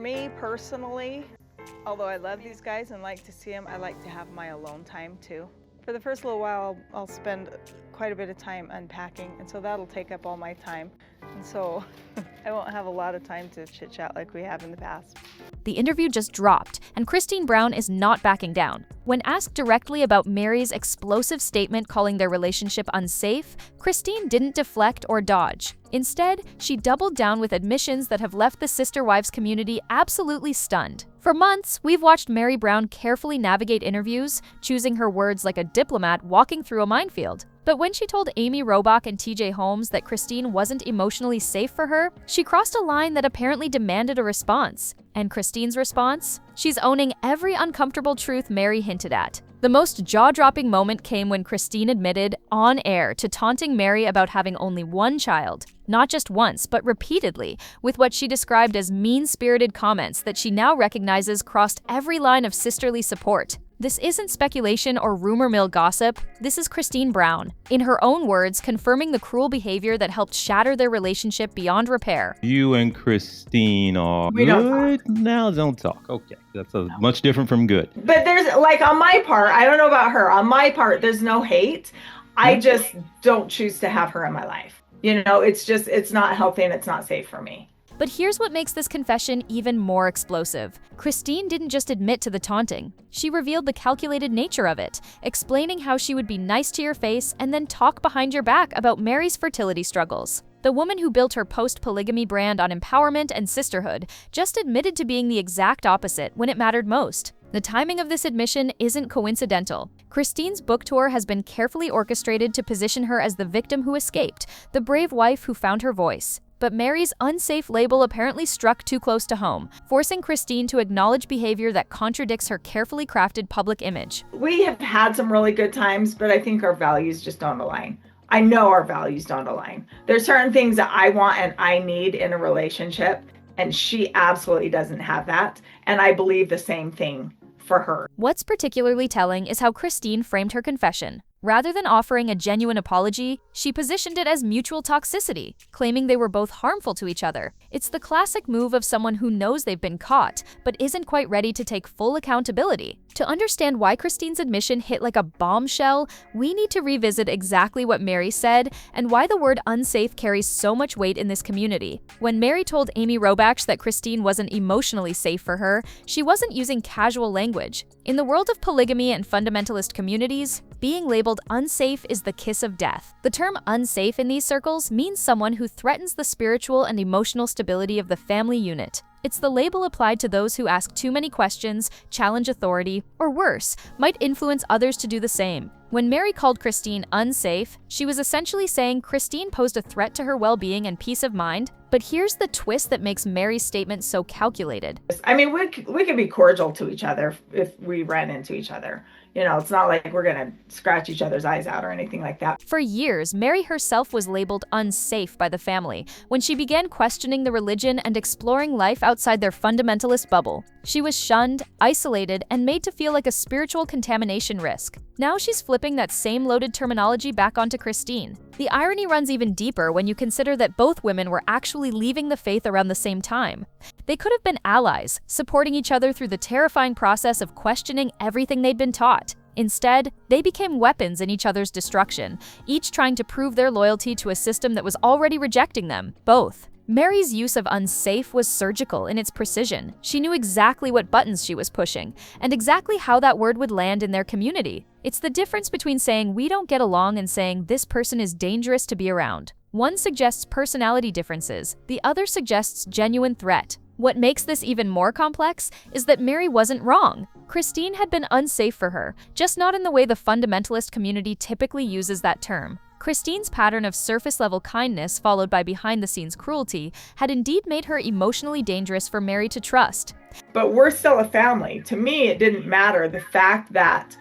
Me personally, although I love these guys and like to see them, I like to have my alone time too. For the first little while, I'll spend quite a bit of time unpacking, and so that'll take up all my time. And so I won't have a lot of time to chit-chat like we have in the past. The interview just dropped, and Christine Brown is not backing down. When asked directly about Meri's explosive statement calling their relationship unsafe, Christine didn't deflect or dodge. Instead, she doubled down with admissions that have left the sister wives community absolutely stunned. For months, we've watched Meri Brown carefully navigate interviews, choosing her words like a diplomat walking through a minefield. But when she told Amy Robach and TJ Holmes that Christine wasn't emotionally safe for her, she crossed a line that apparently demanded a response. And Christine's response? She's owning every uncomfortable truth Meri hinted at. The most jaw-dropping moment came when Christine admitted, on air, to taunting Meri about having only one child. Not just once, but repeatedly, with what she described as mean-spirited comments that she now recognizes crossed every line of sisterly support. This isn't speculation or rumor mill gossip, this is Christine Brown, in her own words, confirming the cruel behavior that helped shatter their relationship beyond repair. You and Christine are We don't good? Now don't talk. Okay, that's much different from good. But there's, like, on my part, I don't know about her, on my part, there's no hate. I just don't choose to have her in my life. You know, it's not healthy and it's not safe for me. But here's what makes this confession even more explosive. Christine didn't just admit to the taunting. She revealed the calculated nature of it, explaining how she would be nice to your face and then talk behind your back about Meri's fertility struggles. The woman who built her post-polygamy brand on empowerment and sisterhood just admitted to being the exact opposite when it mattered most. The timing of this admission isn't coincidental. Christine's book tour has been carefully orchestrated to position her as the victim who escaped, the brave wife who found her voice. But Meri's unsafe label apparently struck too close to home, forcing Christine to acknowledge behavior that contradicts her carefully crafted public image. We have had some really good times, but I think our values just don't align. I know our values don't align. There's certain things that I want and I need in a relationship, and she absolutely doesn't have that. And I believe the same thing for her. What's particularly telling is how Christine framed her confession. Rather than offering a genuine apology, she positioned it as mutual toxicity, claiming they were both harmful to each other. It's the classic move of someone who knows they've been caught, but isn't quite ready to take full accountability. To understand why Christine's admission hit like a bombshell, we need to revisit exactly what Meri said and why the word unsafe carries so much weight in this community. When Meri told Amy Robach that Christine wasn't emotionally safe for her, she wasn't using casual language. In the world of polygamy and fundamentalist communities, being labeled unsafe is the kiss of death. The term unsafe in these circles means someone who threatens the spiritual and emotional stability of the family unit. It's the label applied to those who ask too many questions, challenge authority, or worse, might influence others to do the same. When Meri called Christine unsafe, she was essentially saying Christine posed a threat to her well-being and peace of mind. But here's the twist that makes Meri's statement so calculated. I mean, we could be cordial to each other if we ran into each other. You know, it's not like we're going to scratch each other's eyes out or anything like that. For years, Meri herself was labeled unsafe by the family when she began questioning the religion and exploring life outside their fundamentalist bubble. She was shunned, isolated, and made to feel like a spiritual contamination risk. Now she's flipping that same loaded terminology back onto Christine. The irony runs even deeper when you consider that both women were actually leaving the faith around the same time. They could have been allies, supporting each other through the terrifying process of questioning everything they'd been taught. Instead, they became weapons in each other's destruction, each trying to prove their loyalty to a system that was already rejecting them, both. Meri's use of unsafe was surgical in its precision. She knew exactly what buttons she was pushing, and exactly how that word would land in their community. It's the difference between saying we don't get along and saying this person is dangerous to be around. One suggests personality differences, the other suggests genuine threat. What makes this even more complex is that Meri wasn't wrong. Christine had been unsafe for her, just not in the way the fundamentalist community typically uses that term. Christine's pattern of surface-level kindness followed by behind-the-scenes cruelty had indeed made her emotionally dangerous for Meri to trust. But we're still a family. To me, it didn't matter. The fact that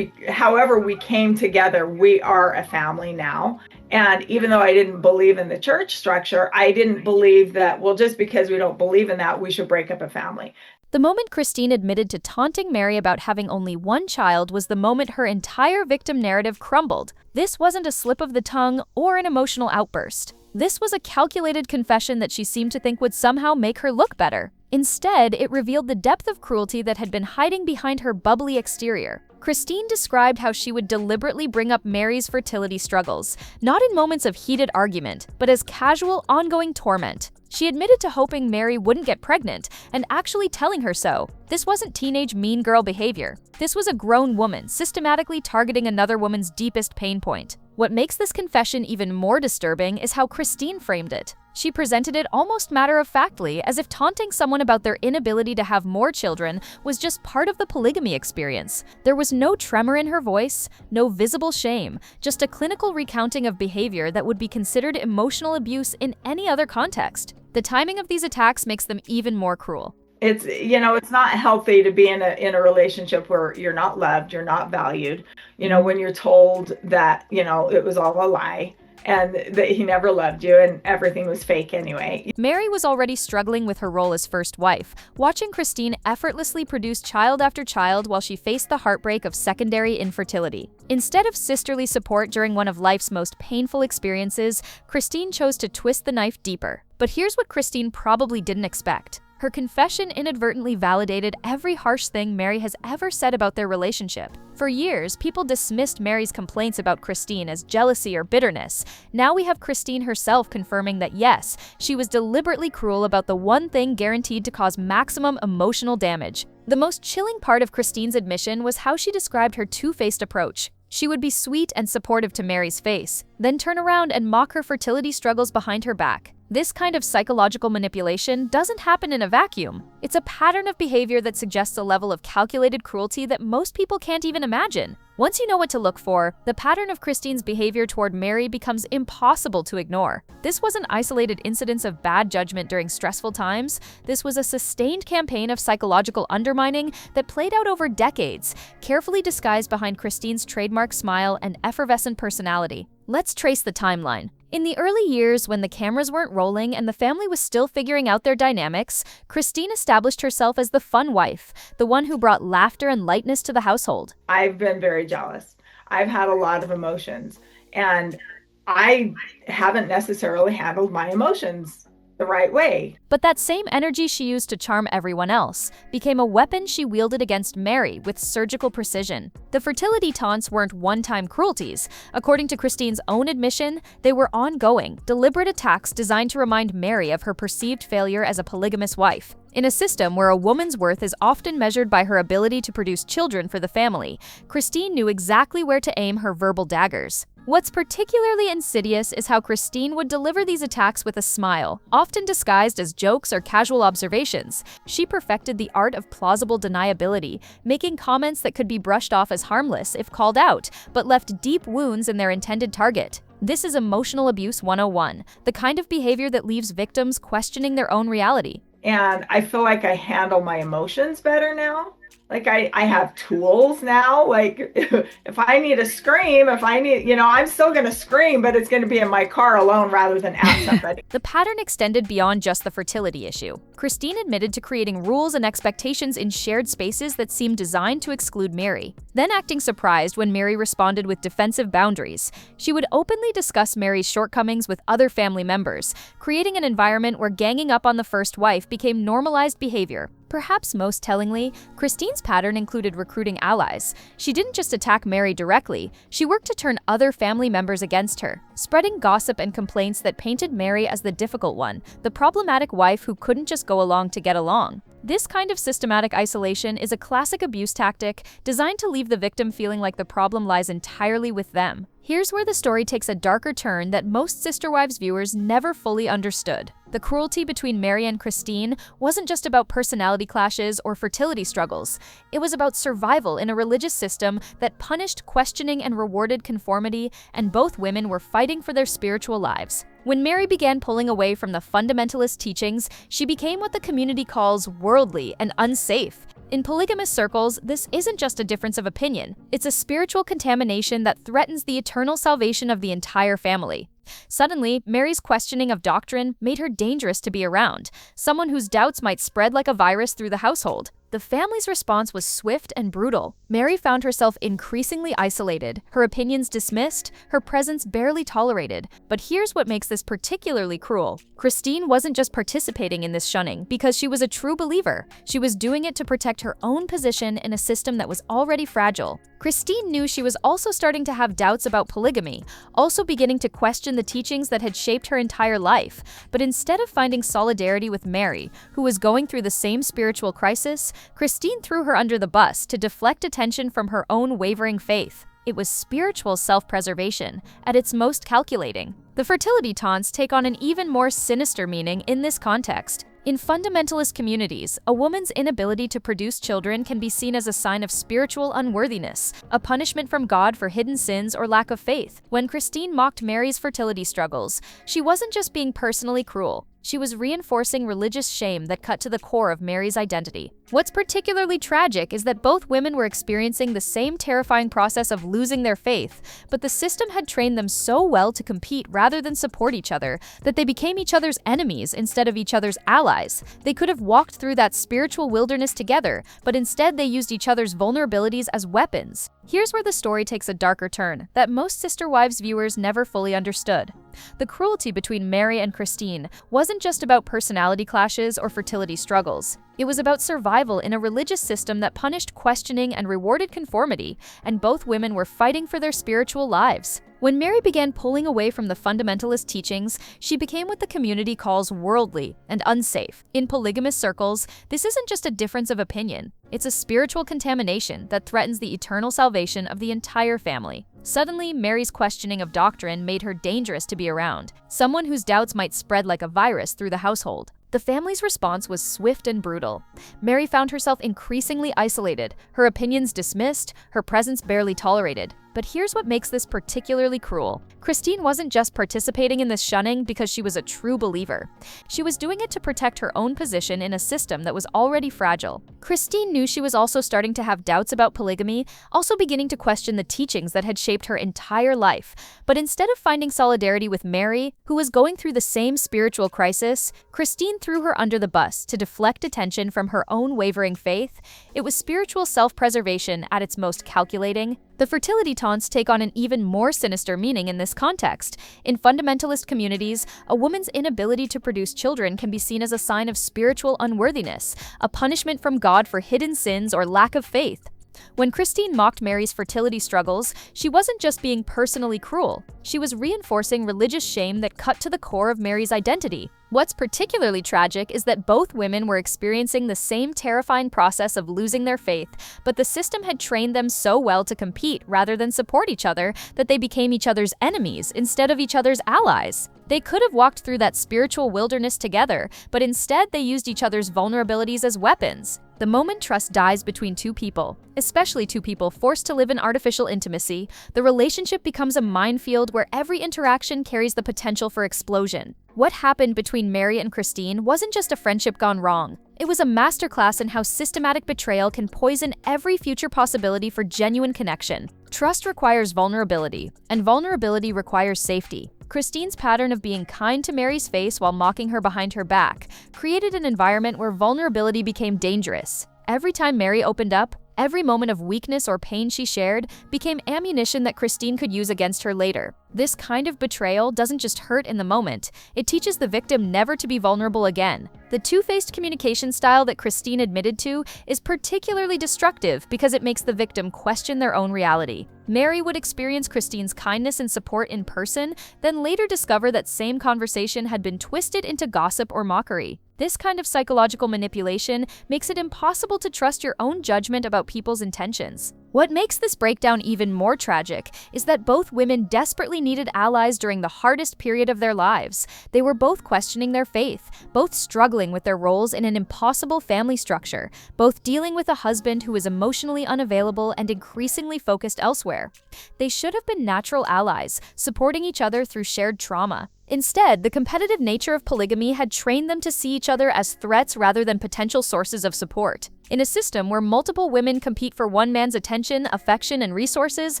however we came together, we are a family now. And even though I didn't believe in the church structure, I didn't believe that, well, just because we don't believe in that, we should break up a family. The moment Christine admitted to taunting Meri about having only one child was the moment her entire victim narrative crumbled. This wasn't a slip of the tongue or an emotional outburst. This was a calculated confession that she seemed to think would somehow make her look better. Instead, it revealed the depth of cruelty that had been hiding behind her bubbly exterior. Christine described how she would deliberately bring up Meri's fertility struggles, not in moments of heated argument, but as casual, ongoing torment. She admitted to hoping Meri wouldn't get pregnant and actually telling her so. This wasn't teenage mean girl behavior. This was a grown woman systematically targeting another woman's deepest pain point. What makes this confession even more disturbing is how Christine framed it. She presented it almost matter-of-factly, as if taunting someone about their inability to have more children was just part of the polygamy experience. There was no tremor in her voice, no visible shame, just a clinical recounting of behavior that would be considered emotional abuse in any other context. The timing of these attacks makes them even more cruel. It's not healthy to be in a relationship where you're not loved, you're not valued, when you're told that, it was all a lie and that he never loved you and everything was fake anyway. Meri was already struggling with her role as first wife, watching Christine effortlessly produce child after child while she faced the heartbreak of secondary infertility. Instead of sisterly support during one of life's most painful experiences, Christine chose to twist the knife deeper. But here's what Christine probably didn't expect. Her confession inadvertently validated every harsh thing Meri has ever said about their relationship. For years, people dismissed Meri's complaints about Christine as jealousy or bitterness. Now we have Christine herself confirming that yes, she was deliberately cruel about the one thing guaranteed to cause maximum emotional damage. The most chilling part of Christine's admission was how she described her two-faced approach. She would be sweet and supportive to Meri's face, then turn around and mock her fertility struggles behind her back. This kind of psychological manipulation doesn't happen in a vacuum. It's a pattern of behavior that suggests a level of calculated cruelty that most people can't even imagine. Once you know what to look for, the pattern of Christine's behavior toward Meri becomes impossible to ignore. This wasn't isolated incidents of bad judgment during stressful times. This was a sustained campaign of psychological undermining that played out over decades, carefully disguised behind Christine's trademark smile and effervescent personality. Let's trace the timeline. In the early years, when the cameras weren't rolling and the family was still figuring out their dynamics, Christine established herself as the fun wife, the one who brought laughter and lightness to the household. I've been very jealous. I've had a lot of emotions, and I haven't necessarily handled my emotions the right way. But that same energy she used to charm everyone else became a weapon she wielded against Meri with surgical precision. The fertility taunts weren't one-time cruelties. According to Christine's own admission, they were ongoing, deliberate attacks designed to remind Meri of her perceived failure as a polygamous wife. In a system where a woman's worth is often measured by her ability to produce children for the family, Christine knew exactly where to aim her verbal daggers. What's particularly insidious is how Christine would deliver these attacks with a smile, often disguised as jokes or casual observations. She perfected the art of plausible deniability, making comments that could be brushed off as harmless if called out, but left deep wounds in their intended target. This is emotional abuse 101, the kind of behavior that leaves victims questioning their own reality. And I feel like I handle my emotions better now. Like I have tools now. Like if I need to scream, I'm still going to scream, but it's going to be in my car alone rather than at somebody. The pattern extended beyond just the fertility issue. Christine admitted to creating rules and expectations in shared spaces that seemed designed to exclude Meri. Then acting surprised when Meri responded with defensive boundaries, she would openly discuss Meri's shortcomings with other family members, creating an environment where ganging up on the first wife became normalized behavior. Perhaps most tellingly, Christine's pattern included recruiting allies. She didn't just attack Meri directly, she worked to turn other family members against her, spreading gossip and complaints that painted Meri as the difficult one, the problematic wife who couldn't just go along to get along. This kind of systematic isolation is a classic abuse tactic designed to leave the victim feeling like the problem lies entirely with them. Here's where the story takes a darker turn that most Sister Wives viewers never fully understood. The cruelty between Meri and Christine wasn't just about personality clashes or fertility struggles. It was about survival in a religious system that punished questioning and rewarded conformity, and both women were fighting for their spiritual lives. When Meri began pulling away from the fundamentalist teachings, she became what the community calls worldly and unsafe. In polygamous circles, this isn't just a difference of opinion. It's a spiritual contamination that threatens the eternal salvation of the entire family. Suddenly, Meri's questioning of doctrine made her dangerous to be around, someone whose doubts might spread like a virus through the household. The family's response was swift and brutal. Meri found herself increasingly isolated, her opinions dismissed, her presence barely tolerated. But here's what makes this particularly cruel. Christine wasn't just participating in this shunning because she was a true believer. She was doing it to protect her own position in a system that was already fragile. Christine knew she was also starting to have doubts about polygamy, also beginning to question the teachings that had shaped her entire life. But instead of finding solidarity with Meri, who was going through the same spiritual crisis, Christine threw her under the bus to deflect attention from her own wavering faith. It was spiritual self-preservation at its most calculating. The fertility taunts take on an even more sinister meaning in this context. In fundamentalist communities, a woman's inability to produce children can be seen as a sign of spiritual unworthiness, a punishment from God for hidden sins or lack of faith. When Christine mocked Meri's fertility struggles, she wasn't just being personally cruel. She was reinforcing religious shame that cut to the core of Meri's identity. What's particularly tragic is that both women were experiencing the same terrifying process of losing their faith, but the system had trained them so well to compete rather than support each other that they became each other's enemies instead of each other's allies. They could have walked through that spiritual wilderness together, but instead they used each other's vulnerabilities as weapons. Here's where the story takes a darker turn that most Sister Wives viewers never fully understood. The cruelty between Meri and Christine wasn't just about personality clashes or fertility struggles. It was about survival in a religious system that punished questioning and rewarded conformity, and both women were fighting for their spiritual lives. When Meri began pulling away from the fundamentalist teachings, she became what the community calls worldly and unsafe. In polygamous circles, this isn't just a difference of opinion. It's a spiritual contamination that threatens the eternal salvation of the entire family. Suddenly, Meri's questioning of doctrine made her dangerous to be around, someone whose doubts might spread like a virus through the household. The family's response was swift and brutal. Meri found herself increasingly isolated, her opinions dismissed, her presence barely tolerated. But here's what makes this particularly cruel. Christine wasn't just participating in this shunning because she was a true believer. She was doing it to protect her own position in a system that was already fragile. Christine knew she was also starting to have doubts about polygamy, also beginning to question the teachings that had shaped her entire life. But instead of finding solidarity with Meri, who was going through the same spiritual crisis, Christine threw her under the bus to deflect attention from her own wavering faith. It was spiritual self-preservation at its most calculating. The fertility taunts take on an even more sinister meaning in this context. In fundamentalist communities, a woman's inability to produce children can be seen as a sign of spiritual unworthiness, a punishment from God for hidden sins or lack of faith. When Christine mocked Meri's fertility struggles, she wasn't just being personally cruel. She was reinforcing religious shame that cut to the core of Meri's identity. What's particularly tragic is that both women were experiencing the same terrifying process of losing their faith, but the system had trained them so well to compete rather than support each other that they became each other's enemies instead of each other's allies. They could have walked through that spiritual wilderness together, but instead they used each other's vulnerabilities as weapons. The moment trust dies between two people, especially two people forced to live in artificial intimacy, the relationship becomes a minefield where every interaction carries the potential for explosion. What happened between Meri and Christine wasn't just a friendship gone wrong. It was a masterclass in how systematic betrayal can poison every future possibility for genuine connection. Trust requires vulnerability, and vulnerability requires safety. Christine's pattern of being kind to Meri's face while mocking her behind her back created an environment where vulnerability became dangerous. Every time Meri opened up, every moment of weakness or pain she shared became ammunition that Christine could use against her later. This kind of betrayal doesn't just hurt in the moment, it teaches the victim never to be vulnerable again. The two-faced communication style that Christine admitted to is particularly destructive because it makes the victim question their own reality. Meri would experience Christine's kindness and support in person, then later discover that same conversation had been twisted into gossip or mockery. This kind of psychological manipulation makes it impossible to trust your own judgment about people's intentions. What makes this breakdown even more tragic is that both women desperately needed allies during the hardest period of their lives. They were both questioning their faith, both struggling with their roles in an impossible family structure, both dealing with a husband who was emotionally unavailable and increasingly focused elsewhere. They should have been natural allies, supporting each other through shared trauma. Instead, the competitive nature of polygamy had trained them to see each other as threats rather than potential sources of support. In a system where multiple women compete for one man's attention, affection, and resources,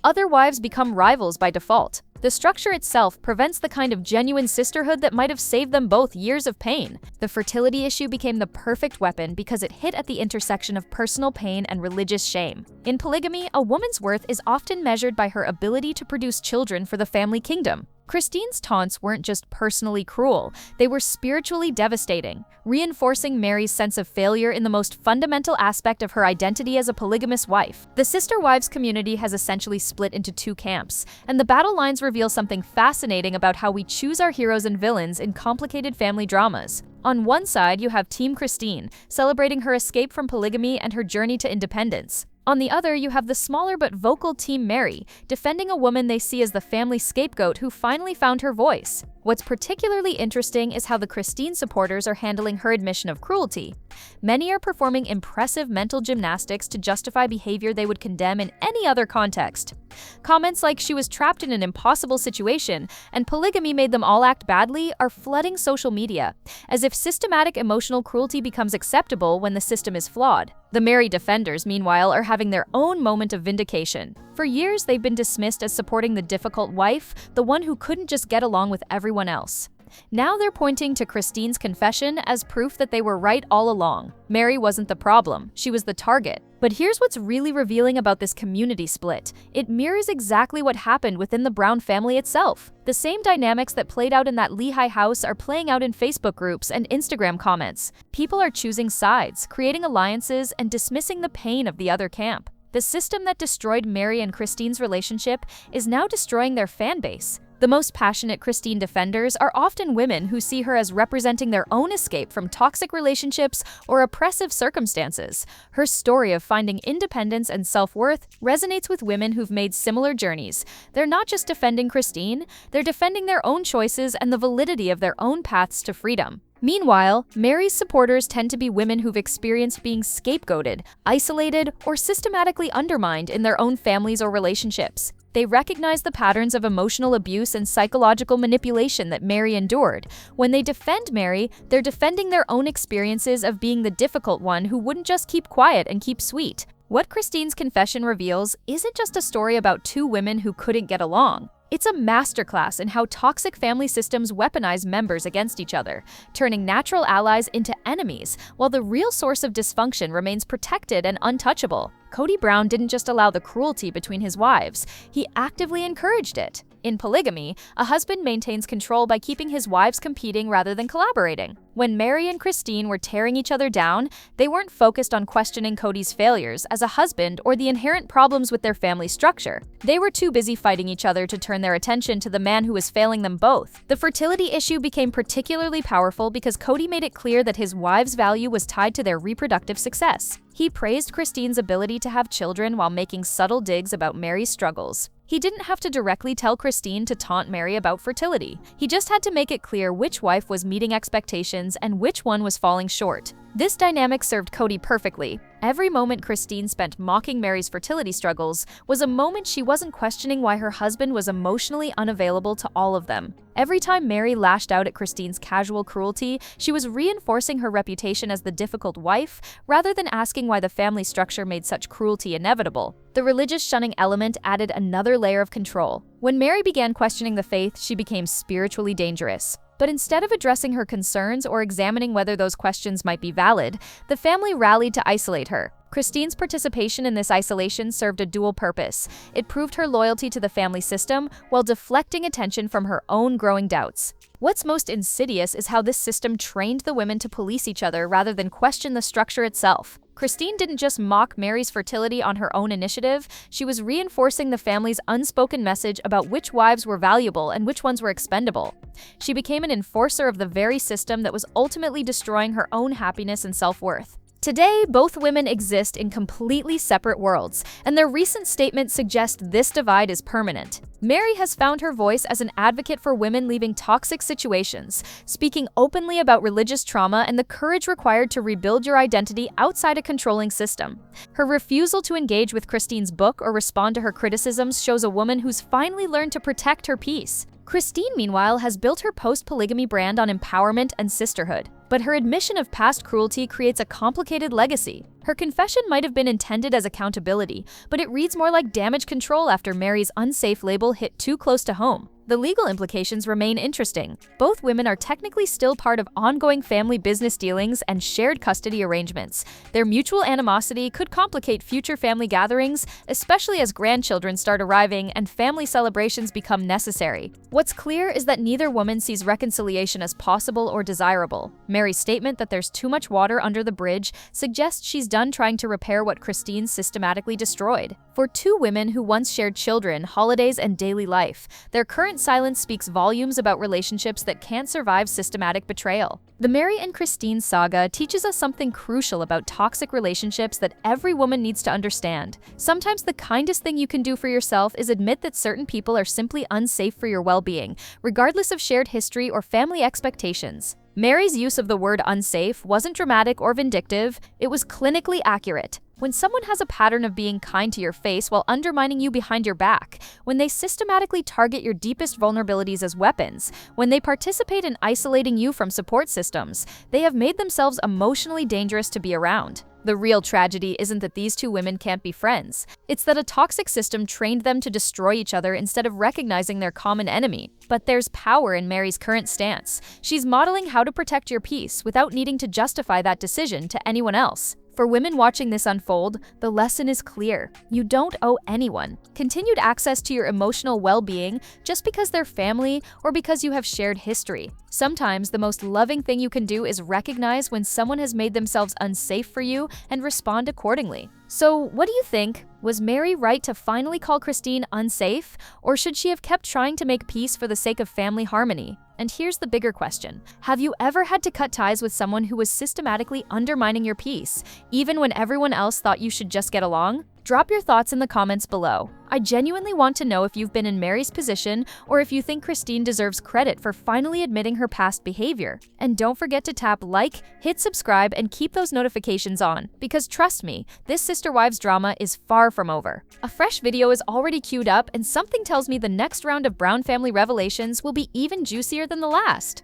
other wives become rivals by default. The structure itself prevents the kind of genuine sisterhood that might have saved them both years of pain. The fertility issue became the perfect weapon because it hit at the intersection of personal pain and religious shame. In polygamy, a woman's worth is often measured by her ability to produce children for the family kingdom. Christine's taunts weren't just personally cruel, they were spiritually devastating, reinforcing Meri's sense of failure in the most fundamental aspect of her identity as a polygamous wife. The sister wives community has essentially split into two camps, and the battle lines reveal something fascinating about how we choose our heroes and villains in complicated family dramas. On one side, you have Team Christine, celebrating her escape from polygamy and her journey to independence. On the other, you have the smaller but vocal Team Meri, defending a woman they see as the family scapegoat who finally found her voice. What's particularly interesting is how the Christine supporters are handling her admission of cruelty. Many are performing impressive mental gymnastics to justify behavior they would condemn in any other context. Comments like "she was trapped in an impossible situation" and "polygamy made them all act badly" are flooding social media, as if systematic emotional cruelty becomes acceptable when the system is flawed. The Meri defenders, meanwhile, are having their own moment of vindication. For years, they've been dismissed as supporting the difficult wife, the one who couldn't just get along with everyone else. Now they're pointing to Christine's confession as proof that they were right all along. Meri wasn't the problem, she was the target. But here's what's really revealing about this community split. It mirrors exactly what happened within the Brown family itself. The same dynamics that played out in that Lehigh house are playing out in Facebook groups and Instagram comments. People are choosing sides, creating alliances, and dismissing the pain of the other camp. The system that destroyed Meri and Christine's relationship is now destroying their fan base. The most passionate Christine defenders are often women who see her as representing their own escape from toxic relationships or oppressive circumstances. Her story of finding independence and self-worth resonates with women who've made similar journeys. They're not just defending Christine, they're defending their own choices and the validity of their own paths to freedom. Meanwhile, Meri's supporters tend to be women who've experienced being scapegoated, isolated, or systematically undermined in their own families or relationships. They recognize the patterns of emotional abuse and psychological manipulation that Meri endured. When they defend Meri, they're defending their own experiences of being the difficult one who wouldn't just keep quiet and keep sweet. What Christine's confession reveals isn't just a story about two women who couldn't get along. It's a masterclass in how toxic family systems weaponize members against each other, turning natural allies into enemies, while the real source of dysfunction remains protected and untouchable. Cody Brown didn't just allow the cruelty between his wives, he actively encouraged it. In polygamy, a husband maintains control by keeping his wives competing rather than collaborating. When Meri and Christine were tearing each other down, they weren't focused on questioning Cody's failures as a husband or the inherent problems with their family structure. They were too busy fighting each other to turn their attention to the man who was failing them both. The fertility issue became particularly powerful because Cody made it clear that his wives' value was tied to their reproductive success. He praised Christine's ability to have children while making subtle digs about Meri's struggles. He didn't have to directly tell Christine to taunt Meri about fertility. He just had to make it clear which wife was meeting expectations and which one was falling short. This dynamic served Cody perfectly. Every moment Christine spent mocking Meri's fertility struggles was a moment she wasn't questioning why her husband was emotionally unavailable to all of them. Every time Meri lashed out at Christine's casual cruelty, she was reinforcing her reputation as the difficult wife, rather than asking why the family structure made such cruelty inevitable. The religious shunning element added another layer of control. When Meri began questioning the faith, she became spiritually dangerous. But instead of addressing her concerns or examining whether those questions might be valid, the family rallied to isolate her. Christine's participation in this isolation served a dual purpose. It proved her loyalty to the family system while deflecting attention from her own growing doubts. What's most insidious is how this system trained the women to police each other rather than question the structure itself. Christine didn't just mock Meri's fertility on her own initiative, she was reinforcing the family's unspoken message about which wives were valuable and which ones were expendable. She became an enforcer of the very system that was ultimately destroying her own happiness and self-worth. Today, both women exist in completely separate worlds, and their recent statements suggest this divide is permanent. Meri has found her voice as an advocate for women leaving toxic situations, speaking openly about religious trauma and the courage required to rebuild your identity outside a controlling system. Her refusal to engage with Christine's book or respond to her criticisms shows a woman who's finally learned to protect her peace. Christine, meanwhile, has built her post-polygamy brand on empowerment and sisterhood. But her admission of past cruelty creates a complicated legacy. Her confession might have been intended as accountability, but it reads more like damage control after Meri's Unsafe label hit too close to home. The legal implications remain interesting. Both women are technically still part of ongoing family business dealings and shared custody arrangements. Their mutual animosity could complicate future family gatherings, especially as grandchildren start arriving and family celebrations become necessary. What's clear is that neither woman sees reconciliation as possible or desirable. Meri's statement that there's too much water under the bridge suggests she's done trying to repair what Christine systematically destroyed. For two women who once shared children, holidays, and daily life, their current silence speaks volumes about relationships that can't survive systematic betrayal. The Meri and Christine saga teaches us something crucial about toxic relationships that every woman needs to understand. Sometimes the kindest thing you can do for yourself is admit that certain people are simply unsafe for your well-being, regardless of shared history or family expectations. Meri's use of the word unsafe wasn't dramatic or vindictive, it was clinically accurate. When someone has a pattern of being kind to your face while undermining you behind your back, when they systematically target your deepest vulnerabilities as weapons, when they participate in isolating you from support systems, they have made themselves emotionally dangerous to be around. The real tragedy isn't that these two women can't be friends. It's that a toxic system trained them to destroy each other instead of recognizing their common enemy. But there's power in Meri's current stance. She's modeling how to protect your peace without needing to justify that decision to anyone else. For women watching this unfold, the lesson is clear. You don't owe anyone continued access to your emotional well-being just because they're family or because you have shared history. Sometimes the most loving thing you can do is recognize when someone has made themselves unsafe for you and respond accordingly. So, what do you think? Was Meri right to finally call Christine unsafe, or should she have kept trying to make peace for the sake of family harmony? And here's the bigger question. Have you ever had to cut ties with someone who was systematically undermining your peace, even when everyone else thought you should just get along? Drop your thoughts in the comments below. I genuinely want to know if you've been in Meri's position or if you think Christine deserves credit for finally admitting her past behavior. And don't forget to tap like, hit subscribe, and keep those notifications on, because trust me, this Sister Wives drama is far from over. A fresh video is already queued up, and something tells me the next round of Brown family revelations will be even juicier than the last.